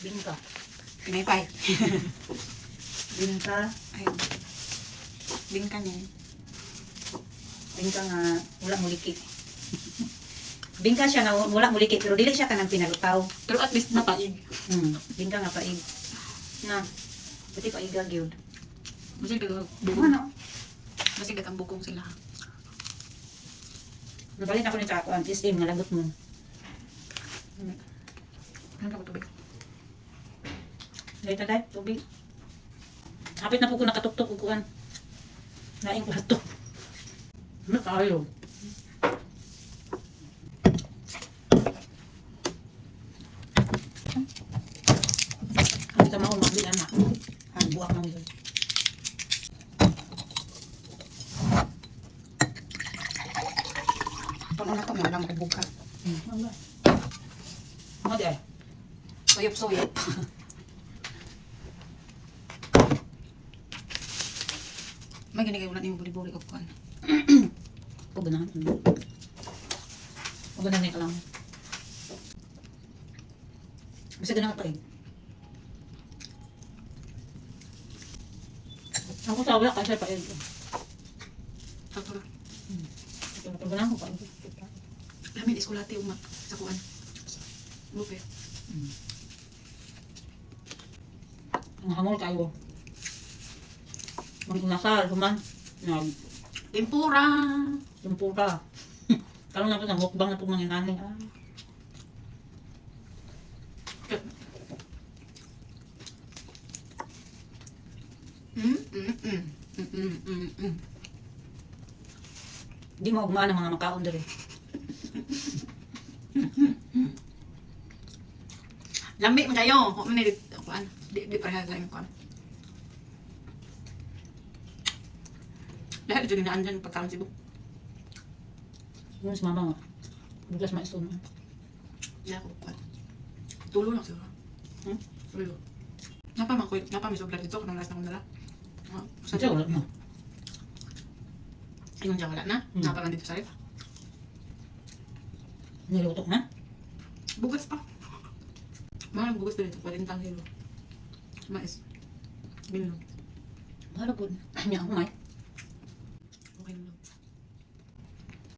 Bingka. Pinaypay. Bingka. Ayun. Bingka niya. Bingka nga wala muliki. Bingka siya nga wala muliki pero dili siya kanang pinalutaw. Pero at least napaig. Bingka nga paig. Na. Pati paiga gyud. Masig dagang bukong. Ano? Masig dagang bukong sila. Nabalin ako ni Chaco ang system nga lagot mo. Ano ka tubig? Dahil taday, tubig. Hapit na po ko nakatuktok ko kuan. Naing plato. Ano kayo? Ang sama ko mabili anak. Ang buwak ng yun. Pag na ko na lang magbuka. Ano di ay? Suyop-suyop. May ginigay wala niyong buri-buri o kuan. Paganahan. Paganahan niya ka lang. Basta ganang pa eh. Ako sa wala kasi pa eh. Sakto lang. Paganahan ko pa. Lamin iskulati umak sa kuan. Lupe. Ang hamol kayo. Mag-inasal, human. Tempura. Tempura. Karoon na po sa mukbang na po mga nanay. Di mo ugmaan ang mga makaon dali. Lambi mo kayo. Huwag mo na kuan. Di parehas lang yung kuan. Lahat dito dinaan dyan pagkaon sibo. Yung si mama nga. Bukas maisto na. Hindi ako kuan. Tulo lang siguro. Tulo. Napa may sobra dito kung last na kong dala. Sadya wala na. Ayun dyan wala na. Napa lang dito sa ref. Nilutok na. Bugas pa. Mga bugas pa dito. 40 kilo. Mais. Bilog. Bahala po. Niya ako may. Okay na lang.